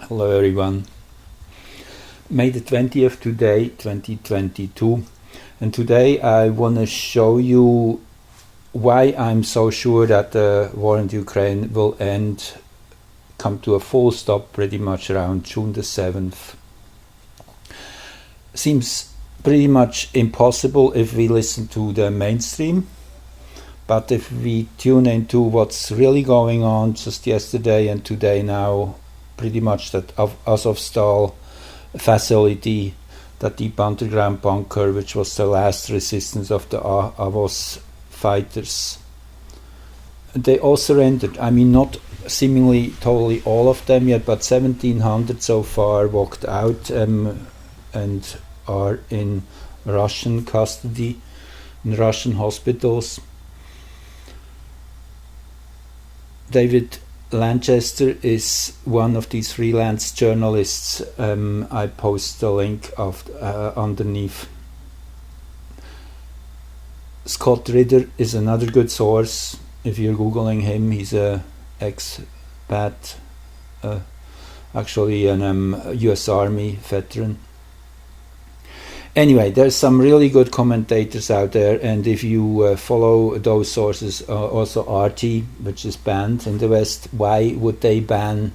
Hello everyone. May the 20th today, 2022, and today I want to show you why I'm so sure that the war in Ukraine will come to a full stop pretty much around June the 7th. Seems pretty much impossible if we listen to the mainstream, but if we tune into what's really going on just yesterday and today now, pretty much that Azovstal facility, that deep underground bunker, which was the last resistance of the Avos fighters. They all surrendered. I mean, not seemingly totally all of them yet, but 1,700 so far walked out and are in Russian custody, in Russian hospitals. David Lanchester is one of these freelance journalists. I post the link of underneath. Scott Ritter is another good source. If you're googling him, he's a expat, actually an US Army veteran. Anyway, there's some really good commentators out there, and if you follow those sources, also RT, which is banned in the West, why would they ban?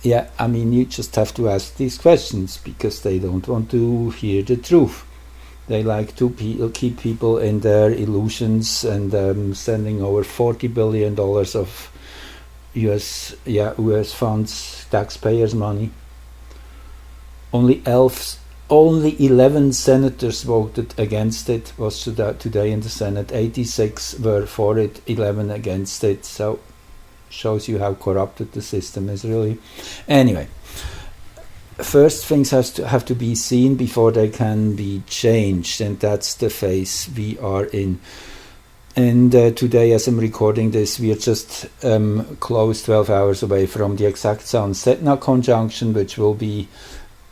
Yeah, I mean, you just have to ask these questions, because they don't want to hear the truth. They like to keep people in their illusions and sending over $40 billion of US funds, taxpayers' money. Only 11 senators voted against it, was today in the Senate. 86 were for it, 11 against it. So, shows you how corrupted the system is, really. Anyway, first things have to be seen before they can be changed, and that's the phase we are in. And today, as I'm recording this, we are just close 12 hours away from the exact Sun-Sedna conjunction, which will be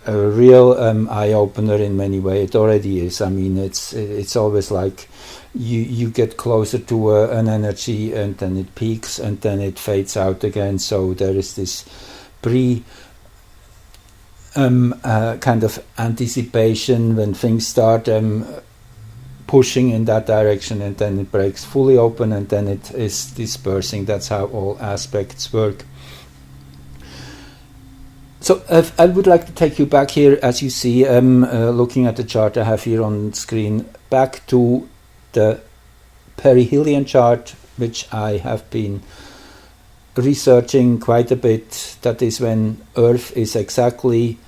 a real eye-opener in many ways. It already is. I mean, it's always like you get closer to an energy, and then it peaks, and then it fades out again. So there is this kind of anticipation when things start pushing in that direction, and then it breaks fully open, and then it is dispersing. That's how all aspects work. So I would like to take you back here, as you see, looking at the chart I have here on screen, back to the Perihelion Chart, which I have been researching quite a bit. That is when Earth is exactly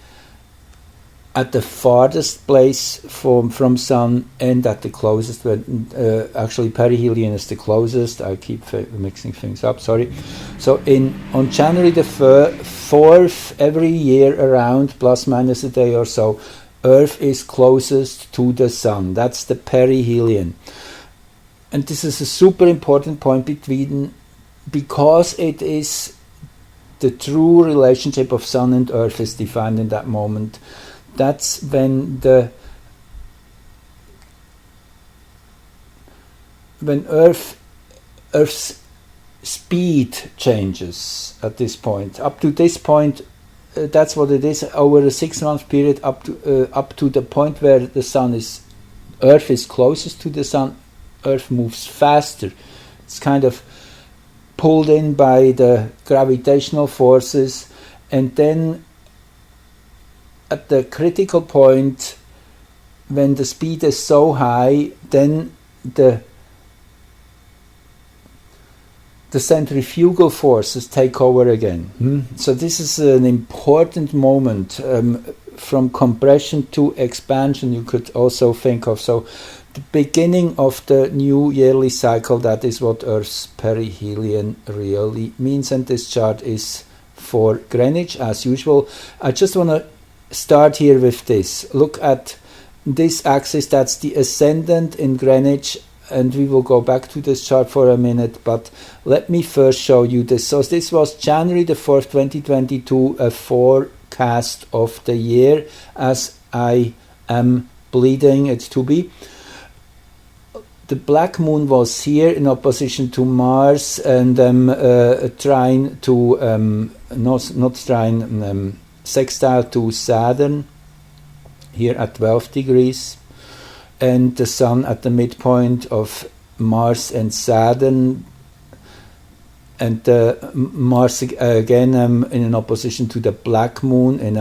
at the farthest place from Sun and at the closest. Actually, perihelion is the closest. I keep mixing things up, sorry. So on January the 4th, every year around, plus minus a day or so, Earth is closest to the Sun. That's the perihelion. And this is a super important point because it is the true relationship of Sun and Earth is defined in that moment. That's when Earth's speed changes at this point. Up to this point, that's what it is. Over a 6-month period, up to the point where Earth is closest to the Sun, Earth moves faster. It's kind of pulled in by the gravitational forces, and then at the critical point, when the speed is so high, then the centrifugal forces take over again. So this is an important moment from compression to expansion, you could also think of. So the beginning of the new yearly cycle, that is what Earth's perihelion really means. And this chart is for Greenwich, as usual. I just want to start here with this. Look at this axis, that's the ascendant in Greenwich, and we will go back to this chart for a minute, but let me first show you this. So this was January the 4th, 2022, a forecast of the year as I am bleeding it to be. the black moon was here in opposition to Mars and trying to sextile to Saturn here at 12 degrees, and the Sun at the midpoint of Mars and Saturn, and Mars again in an opposition to the black moon in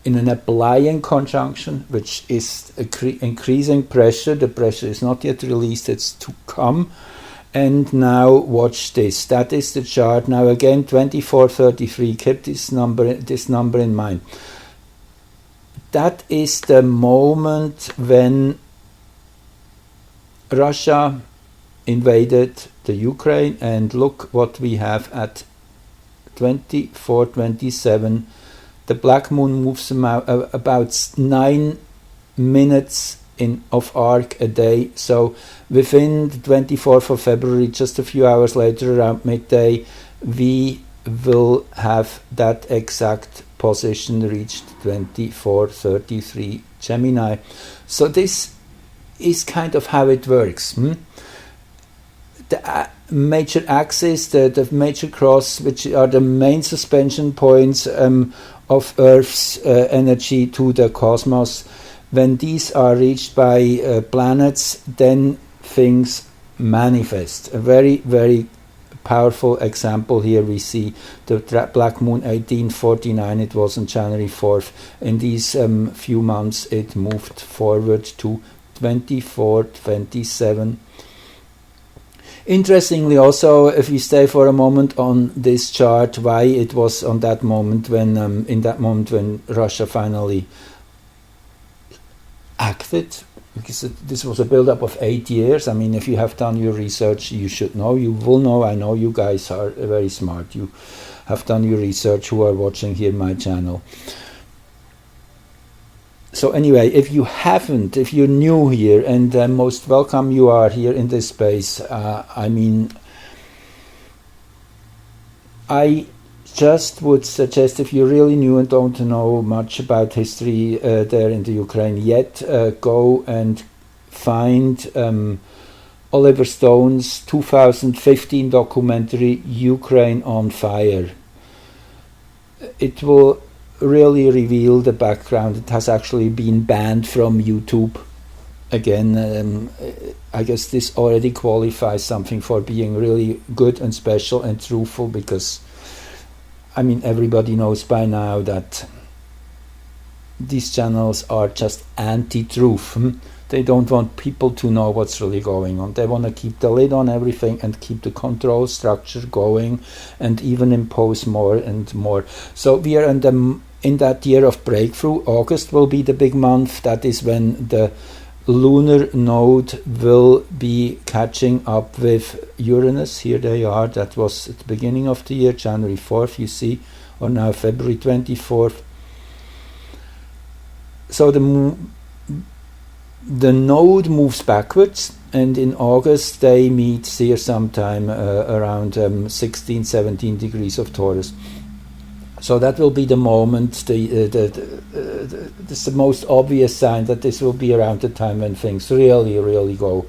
an applying conjunction, which is increasing pressure. The pressure is not yet released, it's to come. And now watch this. That is the chart. Now again 2433. Keep this number in mind. That is the moment when Russia invaded the Ukraine, and look what we have at 2427. The black moon moves about 9 minutes of arc a day. So within the 24th of February, just a few hours later, around midday, we will have that exact position reached, 2433 Gemini. So this is kind of how it works. The major axis, the major cross, which are the main suspension points of Earth's energy to the cosmos, when these are reached by planets, then things manifest. A very, very powerful example here we see the black moon 1849. It was on January 4th. In these few months it moved forward to 2427. Interestingly also, if we stay for a moment on this chart, why it was on that moment when in that moment when Russia finally acted, because this was a build-up of 8 years. I mean, if you have done your research, you should know, you will know. I know you guys are very smart, you have done your research who are watching here my channel. So anyway, if you haven't, if you're new here, and most welcome you are here in this space, I mean, I just would suggest, if you're really new and don't know much about history there in the Ukraine yet, go and find Oliver Stone's 2015 documentary, Ukraine on Fire. It will really reveal the background. It has actually been banned from YouTube. Again, I guess this already qualifies something for being really good and special and truthful, because I mean, everybody knows by now that these channels are just anti-truth. They don't want people to know what's really going on. They want to keep the lid on everything and keep the control structure going, and even impose more and more. So we are in that year of breakthrough. August will be the big month. That is when the lunar node will be catching up with Uranus. Here they are. That was at the beginning of the year, January 4th, you see, or now February 24th. So the node moves backwards, and in August they meet here sometime around 16-17 degrees of Taurus. So that will be the moment, this is the most obvious sign that this will be around the time when things really, really go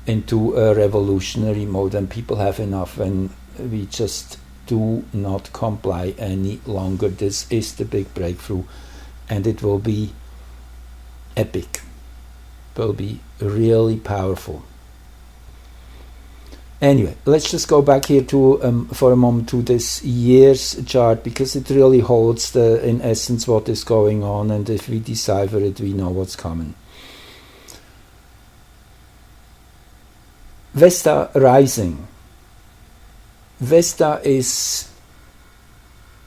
into a revolutionary mode, and people have enough, when we just do not comply any longer. This is the big breakthrough, and it will be epic. It will be really powerful. Anyway, let's just go back here to for a moment to this year's chart, because it really holds in essence what is going on, and if we decipher it, we know what's coming. Vesta rising. Vesta is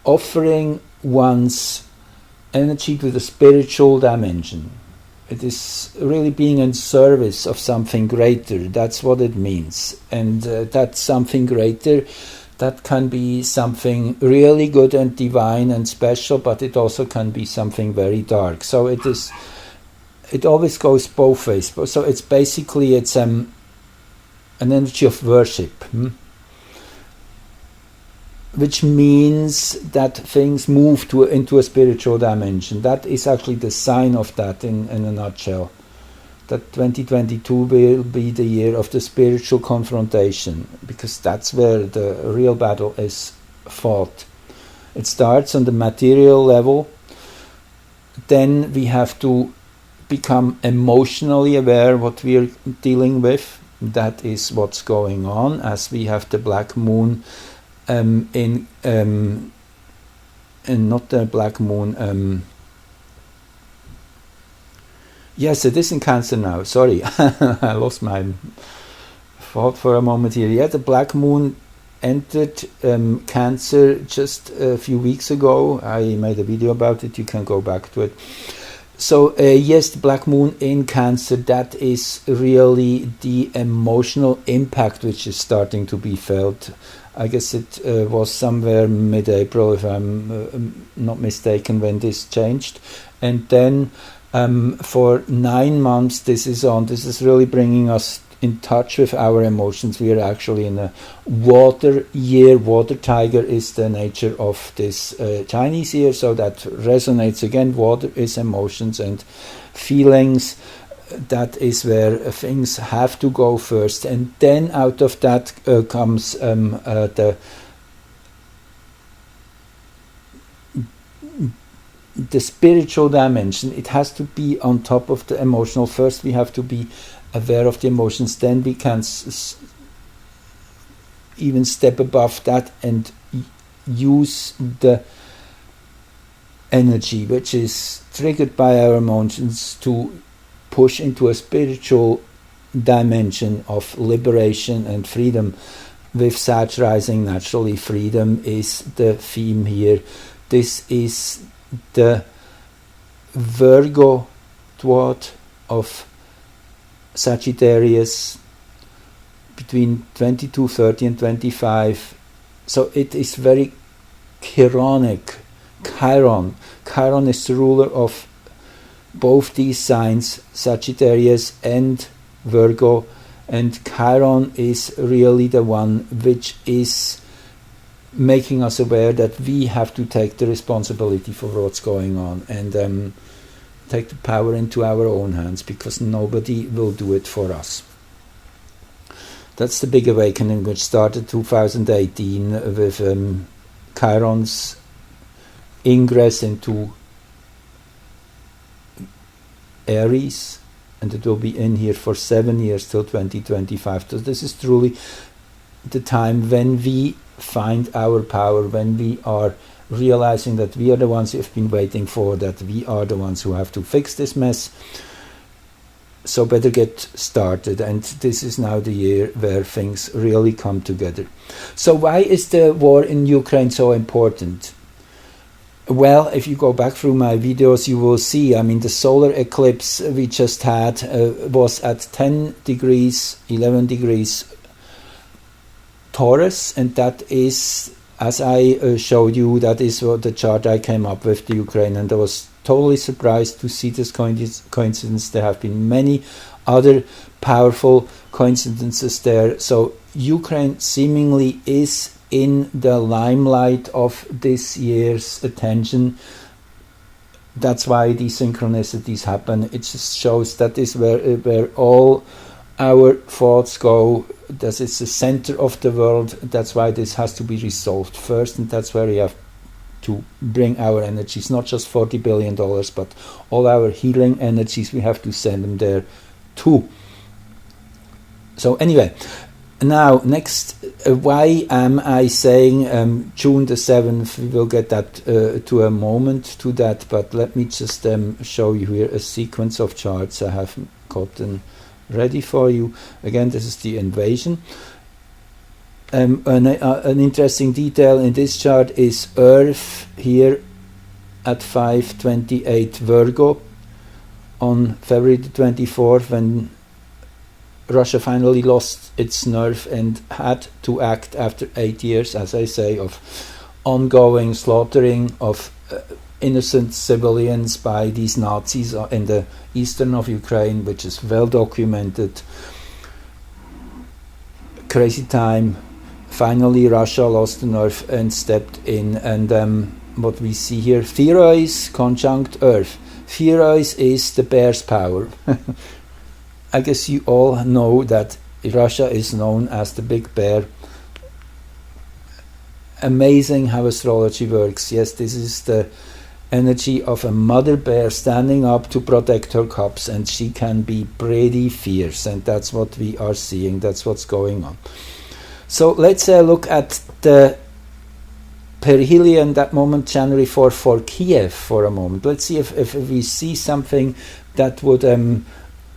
offering one's energy to the spiritual dimension. It is really being in service of something greater. That's what it means. And that something greater, that can be something really good and divine and special, but it also can be something very dark. So it always goes both ways. So it's basically, it's an energy of worship. Which means that things move into a spiritual dimension. That is actually the sign of that in a nutshell. that 2022 will be the year of the spiritual confrontation, because that's where the real battle is fought. It starts on the material level, then we have to become emotionally aware what we are dealing with. That is what's going on, as we have the black moon and not the black moon. Yes, it is in Cancer now. Sorry, I lost my thought for a moment here. Yeah, the black moon entered Cancer just a few weeks ago. I made a video about it. You can go back to it. So yes, the black moon in Cancer, that is really the emotional impact which is starting to be felt. I guess it was somewhere mid-April, if I'm not mistaken, when this changed. And then for 9 months this is on. This is really bringing us in touch with our emotions. We are actually in a water year. Water tiger is the nature of this Chinese year, so that resonates again. Water is emotions and feelings. That is where things have to go first, and then out of that comes the spiritual dimension. It has to be on top of the emotional. First we have to be aware of the emotions, then we can even step above that and use the energy which is triggered by our emotions to push into a spiritual dimension of liberation and freedom. With Sag rising, naturally freedom is the theme here. This is the Virgo dwot of Sagittarius between 22, 30 and 25. So it is very chironic. Chiron. Chiron is the ruler of both these signs, Sagittarius and Virgo, and Chiron is really the one which is making us aware that we have to take the responsibility for what's going on and take the power into our own hands, because nobody will do it for us. That's the big awakening which started 2018 with Chiron's ingress into Aries, and it will be in here for 7 years till 2025. So this is truly the time when we find our power, when we are realizing that we are the ones who have been waiting for, that we are the ones who have to fix this mess. So better get started, and this is now the year where things really come together. So why is the war in Ukraine so important? Well, if you go back through my videos, you will see, I mean, the solar eclipse we just had was at 10 degrees, 11 degrees Taurus, and that is, as I showed you, that is what the chart I came up with, the Ukraine, and I was totally surprised to see this coincidence. There have been many other powerful coincidences there. So Ukraine seemingly is in the limelight of this year's attention. That's why these synchronicities happen. It just shows that is where all our thoughts go. This is the center of the world. That's why this has to be resolved first, and that's where we have to bring our energies, not just $40 billion, but all our healing energies. We have to send them there too. So anyway, now next, why am I saying June the 7th? We will get that to a moment to that, but let me just show you here a sequence of charts I have gotten ready for you. Again, this is the invasion. An interesting detail in this chart is Earth here at 528 Virgo on February the 24th, when Russia finally lost its nerve and had to act after 8 years, as I say, of ongoing slaughtering of innocent civilians by these Nazis in the eastern of Ukraine, which is well documented. Crazy time. Finally Russia lost the nerve and stepped in, and what we see here, Therois conjunct Earth. Therois is the bear's power. I guess you all know that Russia is known as the Big Bear. Amazing how astrology works. Yes, this is the energy of a mother bear standing up to protect her cubs, and she can be pretty fierce, and that's what we are seeing. That's what's going on. So let's look at the perihelion, that moment, January 4 for Kiev for a moment. Let's see if we see something that would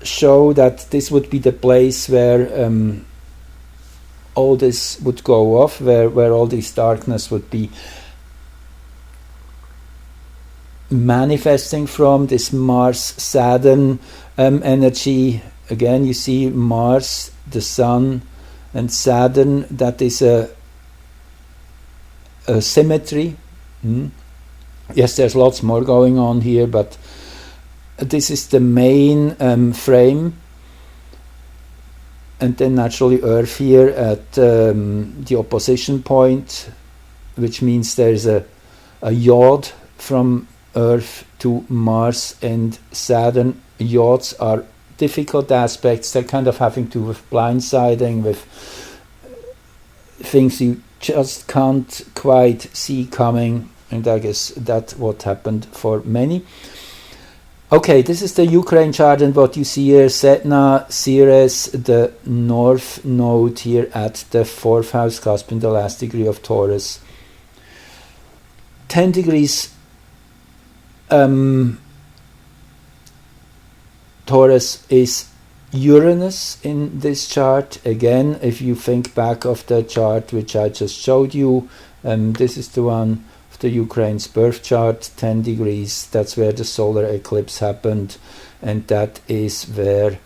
show that this would be the place where all this would go off, where all this darkness would be manifesting from, this Mars-Saturn energy. Again, you see Mars, the Sun, and Saturn. That is a symmetry. Yes, there's lots more going on here, but this is the main frame. And then naturally Earth here at the opposition point, which means there's a yacht from Earth to Mars and Saturn. Yachts are difficult aspects. They're kind of having to do with blindsiding, with things you just can't quite see coming, and I guess that's what happened for many. Okay, this is the Ukraine chart, and what you see here, Sedna, Ceres, the north node here at the 4th house cusp in the last degree of Taurus. 10 degrees Taurus is Uranus in this chart. Again, if you think back of the chart which I just showed you, this is the one of the Ukraine's birth chart, 10 degrees, that's where the solar eclipse happened, and that is where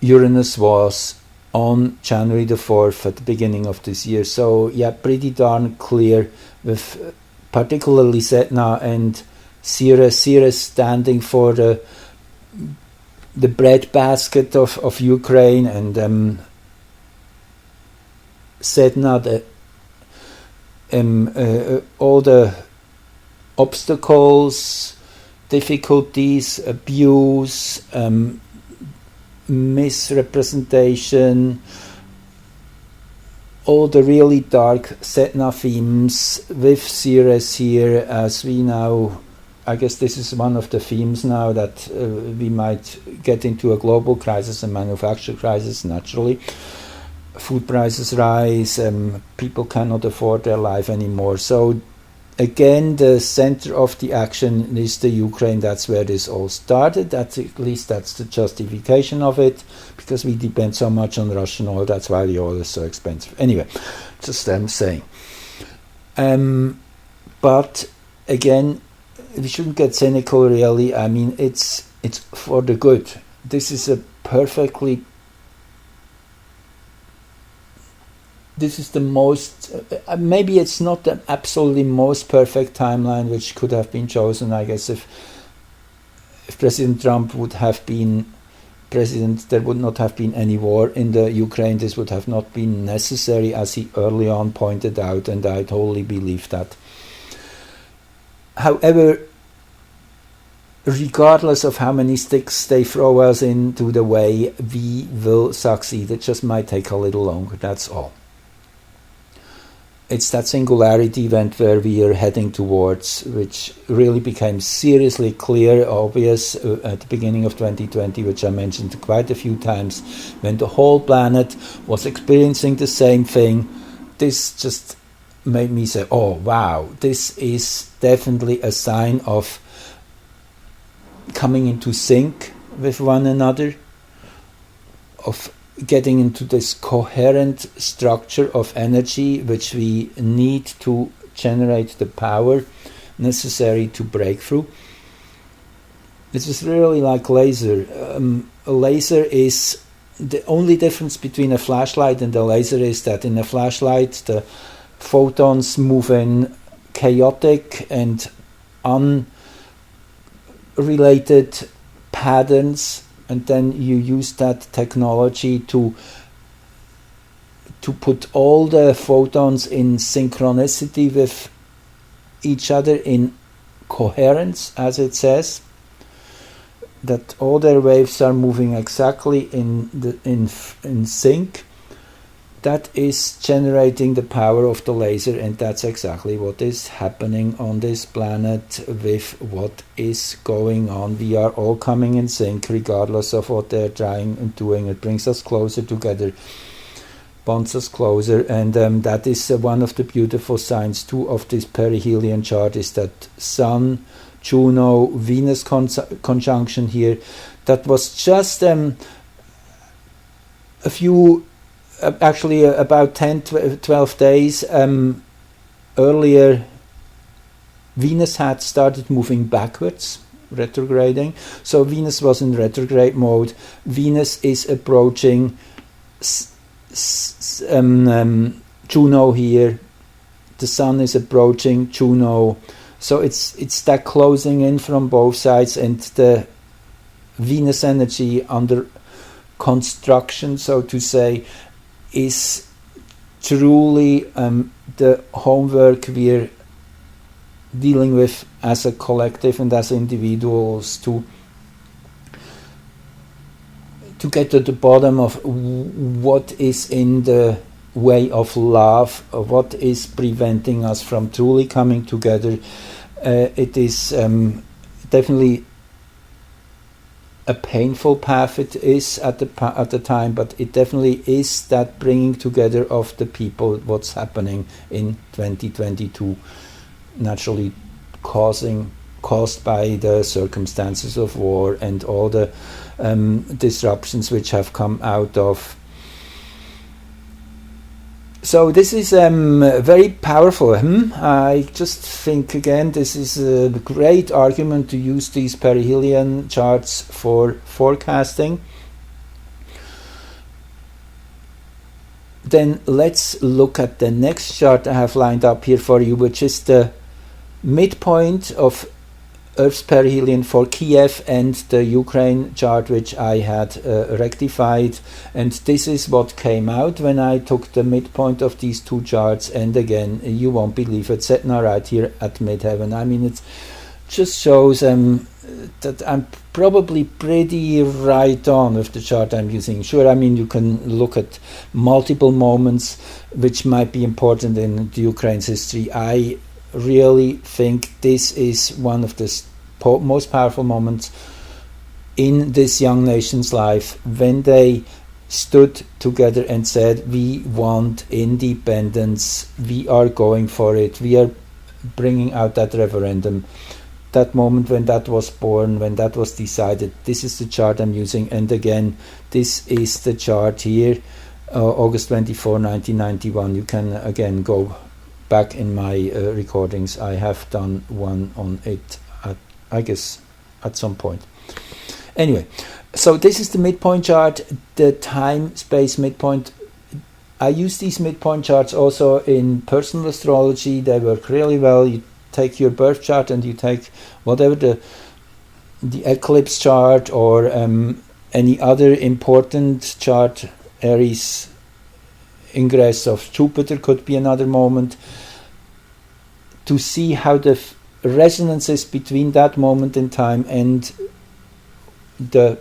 Uranus was on January the 4th at the beginning of this year. So yeah, pretty darn clear, with particularly Sedna and Ceres standing for the breadbasket of Ukraine, and Sedna all the obstacles, difficulties, abuse, misrepresentation, all the really dark Sedna themes with Ceres here, as we now, I guess this is one of the themes now, that we might get into a global crisis, a manufacturing crisis, naturally. Food prices rise, people cannot afford their life anymore. So again, the center of the action is the Ukraine. That's where this all started. At least that's the justification of it, because we depend so much on Russian oil. That's why the oil is so expensive. Anyway, just saying. But again, we shouldn't get cynical, really. I mean, it's for the good. This is the most, maybe it's not the absolutely most perfect timeline which could have been chosen. I guess if President Trump would have been president, there would not have been any war in the Ukraine. This would have not been necessary, as he early on pointed out, and I totally believe that. However, regardless of how many sticks they throw us into the way, we will succeed. It just might take a little longer, that's all. It's that singularity event where we are heading towards, which really became seriously clear, obvious at the beginning of 2020, which I mentioned quite a few times, when the whole planet was experiencing the same thing. This just made me say, oh wow, this is definitely a sign of coming into sync with one another, of getting into this coherent structure of energy which we need to generate the power necessary to break through. This is really like laser. A laser is, the only difference between a flashlight and a laser is that in a flashlight the photons move in chaotic and unrelated patterns, and then you use that technology to put all the photons in synchronicity with each other, in coherence, as it says. that all their waves are moving exactly in sync. That is generating the power of the laser, and that's exactly what is happening on this planet with what is going on. We are all coming in sync regardless of what they're trying and doing. It brings us closer together, bonds us closer, and that is one of the beautiful signs too of this perihelion chart, is that Sun, Juno, Venus conjunction here. That was just a few, actually about 10-12 days earlier. Venus had started moving backwards, retrograding. So Venus was in retrograde mode. Venus is approaching Juno here. The Sun is approaching Juno. So it's that closing in from both sides, and the Venus energy under construction, so to say, is truly the homework we're dealing with as a collective and as individuals to get to the bottom of what is in the way of love, what is preventing us from truly coming together. It is definitely a painful path, it is at the time, but it definitely is that bringing together of the people, what's happening in 2022, naturally caused by the circumstances of war and all the disruptions which have come out of. So this is very powerful. I just think, again, this is a great argument to use these perihelion charts for forecasting. Then let's look at the next chart I have lined up here for you, which is the midpoint of Earth's perihelion for Kiev and the Ukraine chart, which I had rectified, and this is what came out when I took the midpoint of these two charts. And again, you won't believe it, Setna right here at midheaven. I mean, it just shows that I'm probably pretty right on with the chart I'm using. Sure, I mean, you can look at multiple moments which might be important in the Ukraine's history. I really think this is one of the most powerful moments in this young nation's life, when they stood together and said, we want independence, we are going for it, we are bringing out that referendum. That moment when that was born, when that was decided, this is the chart I'm using. And again, this is the chart here, August 24, 1991. You can again go back in my recordings. I have done one on it, I guess, at some point. Anyway, so this is the midpoint chart, the time-space midpoint. I use these midpoint charts also in personal astrology. They work really well. You take your birth chart and you take whatever the eclipse chart or any other important chart. Aries ingress of Jupiter could be another moment, to see how the resonances between that moment in time and the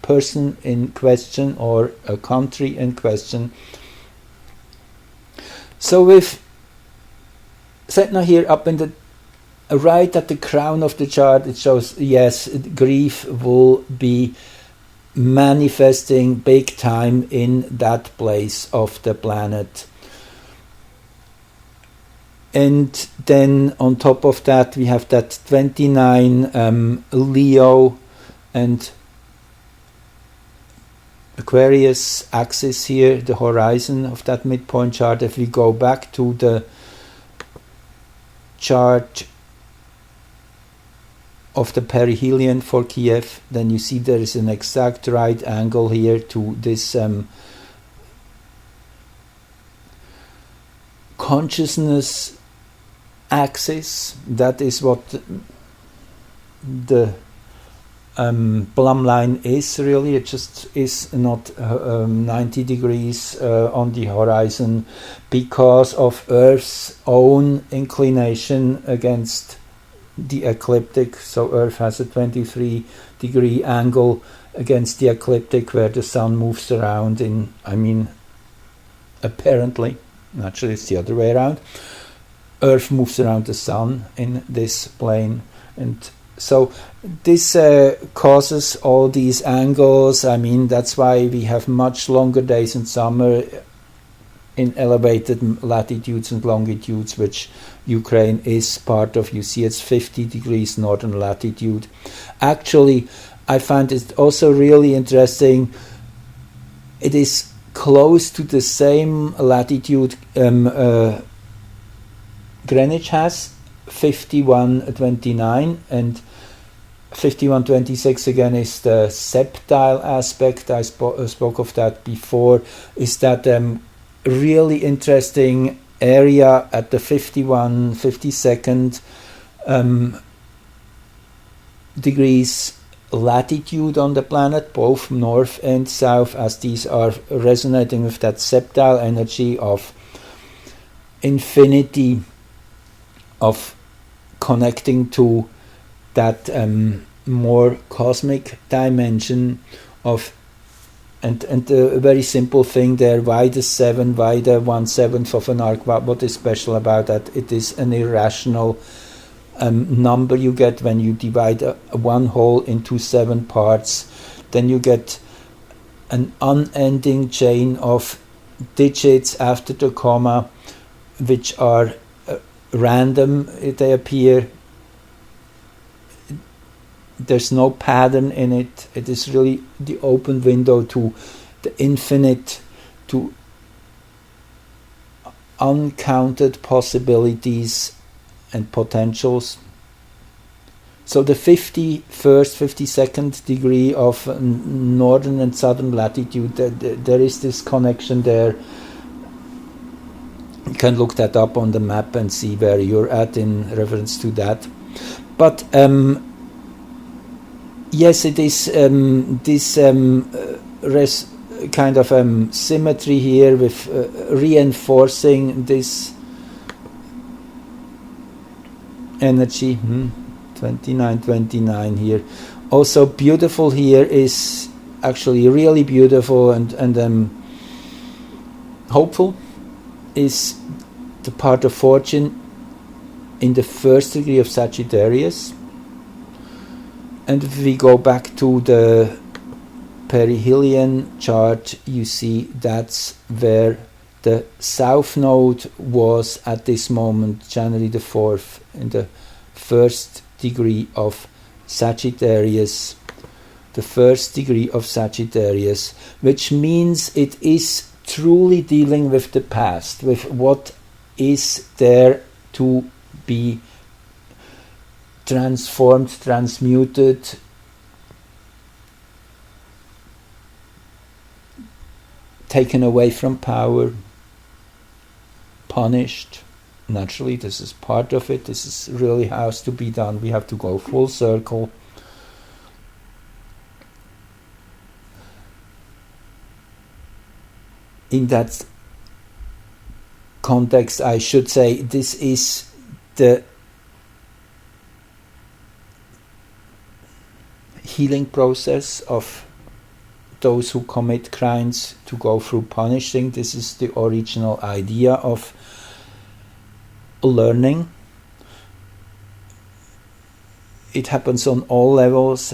person in question or a country in question. So with Setna here up in the right at the crown of the chart, it shows, yes, grief will be manifesting big time in that place of the planet. And then on top of that, we have that 29 Leo and Aquarius axis here, the horizon of that midpoint chart. If we go back to the chart of the perihelion for Kiev, then you see there is an exact right angle here to this consciousness axis. That is what the plumb line is really. It just is not 90 degrees on the horizon because of Earth's own inclination against the ecliptic, so Earth has a 23-degree angle against the ecliptic where the sun moves around in, apparently, actually it's the other way around. Earth moves around the sun in this plane, and so this causes all these angles. That's why we have much longer days in summer in elevated latitudes and longitudes, which Ukraine is part of. You see it's 50 degrees northern latitude. Actually, I find it also really interesting. It is close to the same latitude Greenwich has, 5129, and 5126 again is the septile aspect. I spoke of that before. Is that really interesting area at the 52nd degrees latitude on the planet, both north and south, as these are resonating with that septile energy of infinity, of connecting to that more cosmic dimension of, and a very simple thing there. Why the 7? Why the 1/7 of an arc? What is special about that? It is an irrational number you get when you divide one whole into 7 parts. Then you get an unending chain of digits after the comma, which are random. They appear. There's no pattern in it. It is really the open window to the infinite, to uncounted possibilities and potentials. So the 51st, 52nd degree of northern and southern latitude, there is this connection there. You can look that up on the map and see where you're at in reference to that. But yes, it is this kind of symmetry here with reinforcing this energy. 2929 here. Also beautiful here is actually really beautiful and hopeful is the part of fortune in the 1st degree of Sagittarius. And if we go back to the Perihelion chart, you see that's where the south node was at this moment, January the 4th, in the 1st degree of Sagittarius. The 1st degree of Sagittarius, which means it is truly dealing with the past, with what is there to be transformed, transmuted, taken away from power, punished. Naturally, this is part of it. This is really how it's to be done. We have to go full circle. In that context, I should say this is the healing process of those who commit crimes, to go through punishing. This is the original idea of learning. It happens on all levels.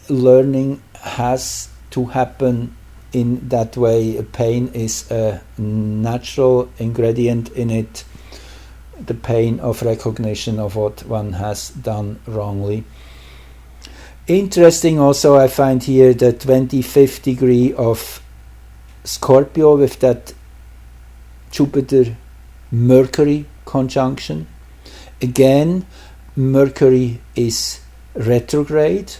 Learning has to happen in that way. Pain is a natural ingredient in it. The pain of recognition of what one has done wrongly. Interesting also, I find here the 25th degree of Scorpio with that Jupiter-Mercury conjunction. Again, Mercury is retrograde,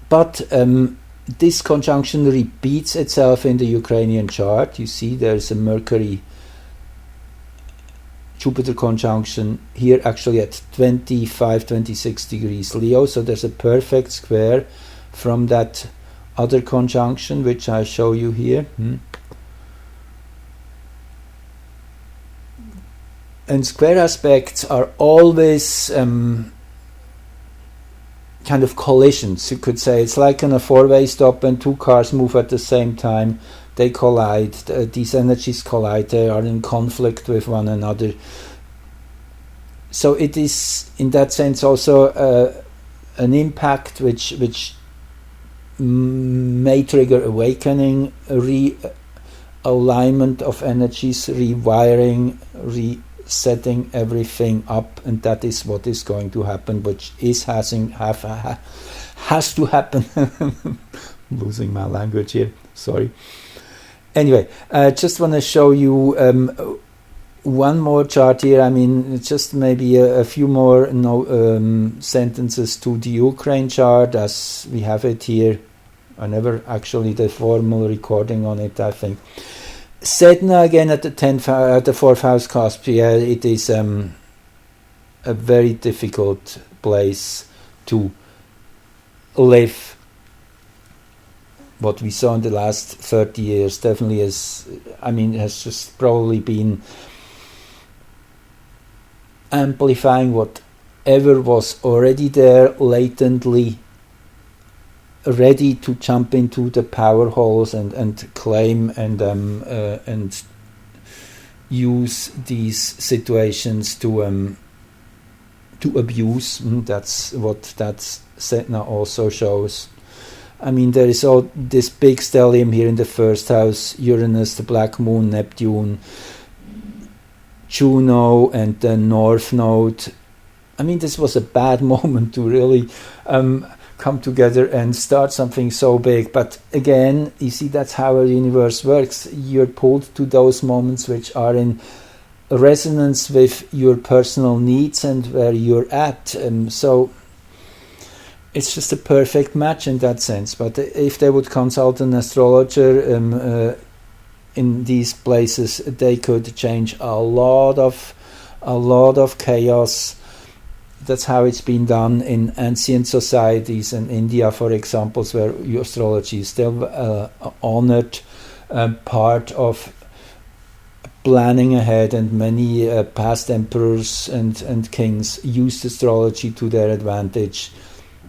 but this conjunction repeats itself in the Ukrainian chart. You see there's a Mercury-Jupiter conjunction here actually at 25, 26 degrees Leo, so there's a perfect square from that other conjunction which I show you here. And square aspects are always kind of collisions, you could say. It's like in a four-way stop when two cars move at the same time. They collide, these energies collide, they are in conflict with one another. So it is, in that sense, also an impact which may trigger awakening, realignment of energies, rewiring, resetting everything up, and that is what is going to happen, which is has to happen. I'm losing my language here, sorry. Anyway, I just want to show you one more chart here. I mean, just maybe a few more sentences to the Ukraine chart as we have it here. I never actually did formal recording on it, I think. Sedna again at the 4th house cusp. Yeah, it is a very difficult place to live. What we saw in the last 30 years definitely has just probably been amplifying whatever was already there latently, ready to jump into the power holes and claim and use these situations to abuse. That's what that Sedna also shows. I mean, there is all this big stellium here in the 1st house, Uranus, the Black Moon, Neptune, Juno, and the North Node. I mean, this was a bad moment to really come together and start something so big. But again, you see, that's how our universe works. You're pulled to those moments which are in resonance with your personal needs and where you're at. So it's just a perfect match in that sense. But if they would consult an astrologer in these places, they could change a lot of chaos. That's how it's been done in ancient societies in India, for example, where astrology is still honored part of planning ahead, and many past emperors and kings used astrology to their advantage.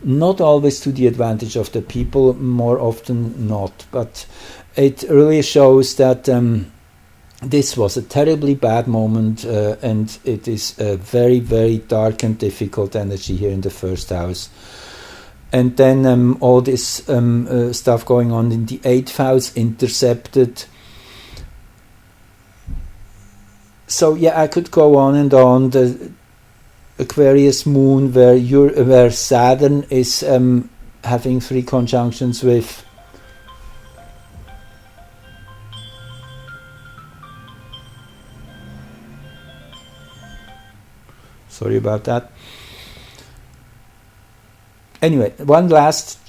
Not always to the advantage of the people, more often not, but it really shows that this was a terribly bad moment, and it is a very, very dark and difficult energy here in the 1st house. And then all this stuff going on in the 8th house, intercepted. So yeah, I could go on and on. The Aquarius moon, where Saturn is having 3 conjunctions with sorry about that. Anyway, one last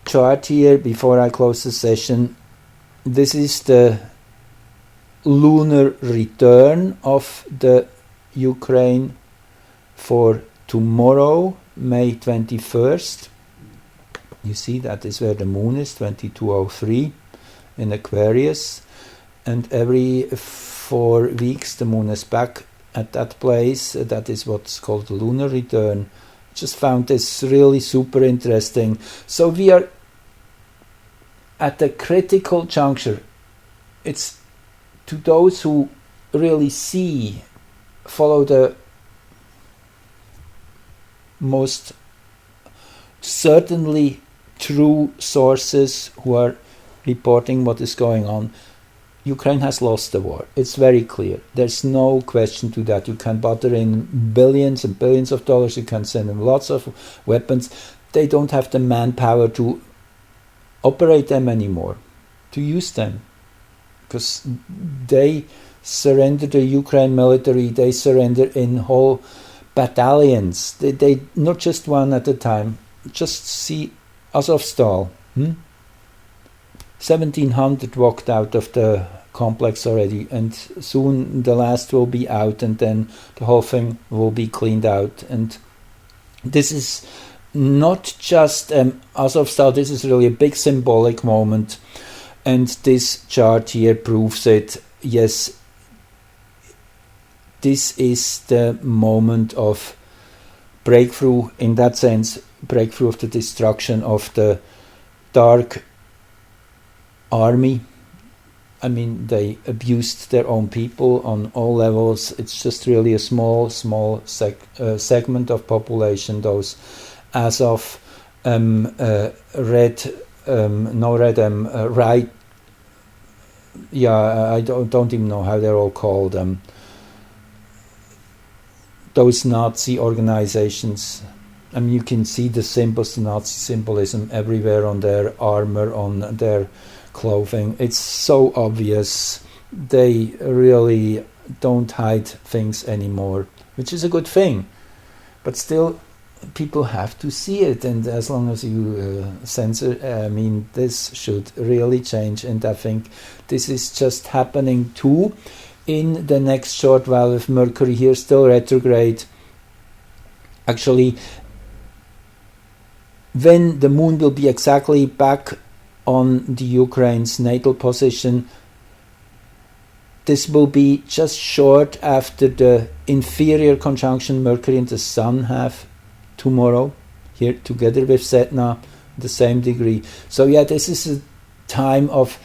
chart here before I close the session. This is the lunar return of the Ukraine for tomorrow, May 21st. You see, that is where the moon is, 2203 in Aquarius, and every 4 weeks the moon is back at that place. That is what's called the lunar return. Just found this really super interesting. So we are at a critical juncture. It's to those who really follow the most certainly true sources who are reporting what is going on. Ukraine has lost the war. It's very clear. There's no question to that. You can butter in billions and billions of dollars. You can send them lots of weapons. They don't have the manpower to operate them anymore, to use them, because they surrender the Ukraine military. They surrender in whole battalions. They not just one at a time. Just see Azovstal. 1,700 walked out of the complex already, and soon the last will be out, and then the whole thing will be cleaned out. And this is not just Azovstal, this is really a big symbolic moment, and this chart here proves it. Yes, this is the moment of breakthrough, in that sense, breakthrough of the destruction of the dark army. I mean, they abused their own people on all levels. It's just really a small segment of population, those Azov, right, yeah, I don't even know how they're all called, those Nazi organizations. I mean, you can see the symbols, the Nazi symbolism everywhere on their armor, on their clothing. It's so obvious. They really don't hide things anymore, which is a good thing. But still, people have to see it, and as long as you censor, I mean, this should really change, and I think this is just happening too in the next short while, with Mercury here still retrograde. Actually, when the moon will be exactly back on the Ukraine's natal position, this will be just short after the inferior conjunction Mercury and the Sun have tomorrow, here together with Setna, the same degree. So yeah, this is a time of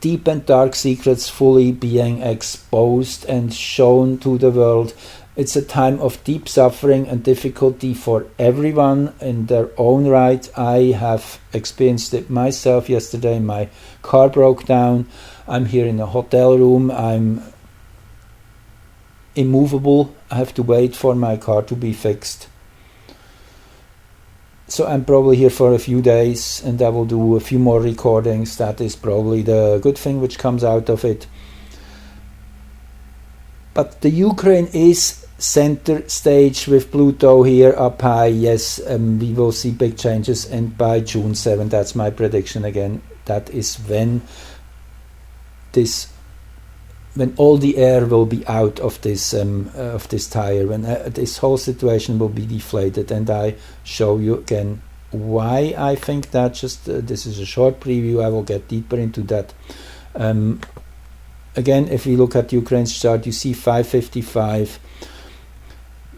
deep and dark secrets fully being exposed and shown to the world. It's a time of deep suffering and difficulty for everyone in their own right. I have experienced it myself yesterday. My car broke down. I'm here in a hotel room. I'm immovable. I have to wait for my car to be fixed. So I'm probably here for a few days, and I will do a few more recordings. That is probably the good thing which comes out of it. But the Ukraine is center stage with Pluto here up high. Yes, we will see big changes, and by June 7, that's my prediction again, that is when all the air will be out of this tire, when this whole situation will be deflated. And I show you again why I think that. Just this is a short preview. I will get deeper into that. Again, if we look at Ukraine's chart, you see 555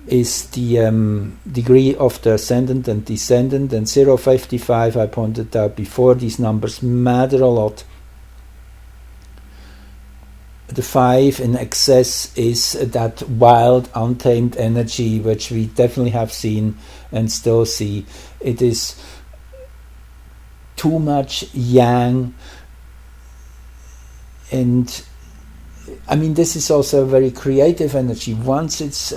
is the degree of the ascendant and descendant, and 055, I pointed out before, these numbers matter a lot. The 5 in excess is that wild, untamed energy, which we definitely have seen and still see. It is too much yang, and I mean, this is also a very creative energy. Once it's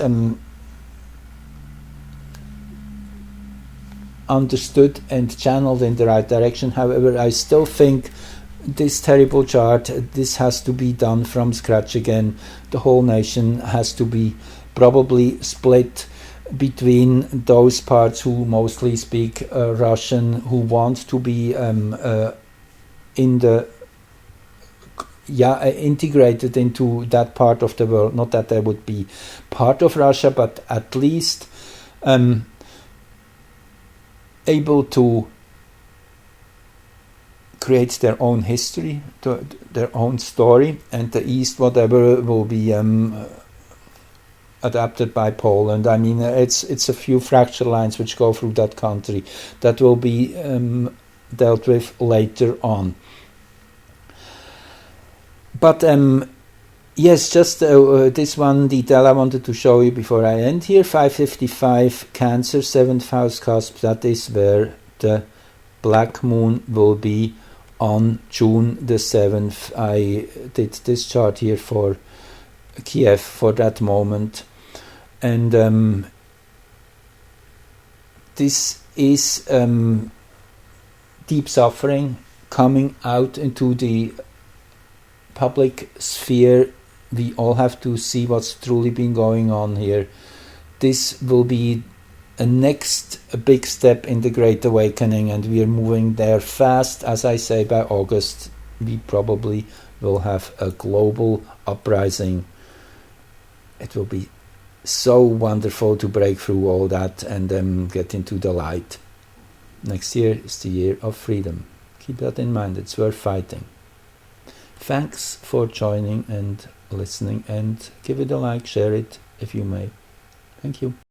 understood and channeled in the right direction. However, I still think this terrible chart, this has to be done from scratch again. The whole nation has to be probably split between those parts who mostly speak Russian, who want to be integrated into that part of the world. Not that they would be part of Russia, but at least able to create their own history, their own story, and the East, whatever, will be adapted by Poland. I mean, it's a few fracture lines which go through that country that will be dealt with later on. But yes, just this one detail I wanted to show you before I end here. 555 Cancer, 7th house cusp, that is where the black moon will be on June the 7th. I did this chart here for Kiev for that moment. And this is deep suffering coming out into the public sphere. We all have to see what's truly been going on here. This will be a next big step in the Great Awakening, and we are moving there fast. As I say, by August we probably will have a global uprising. It will be so wonderful to break through all that and get into the light. Next year is the year of freedom. Keep that in mind, it's worth fighting. Thanks for joining and listening, and give it a like, share it if you may. Thank you.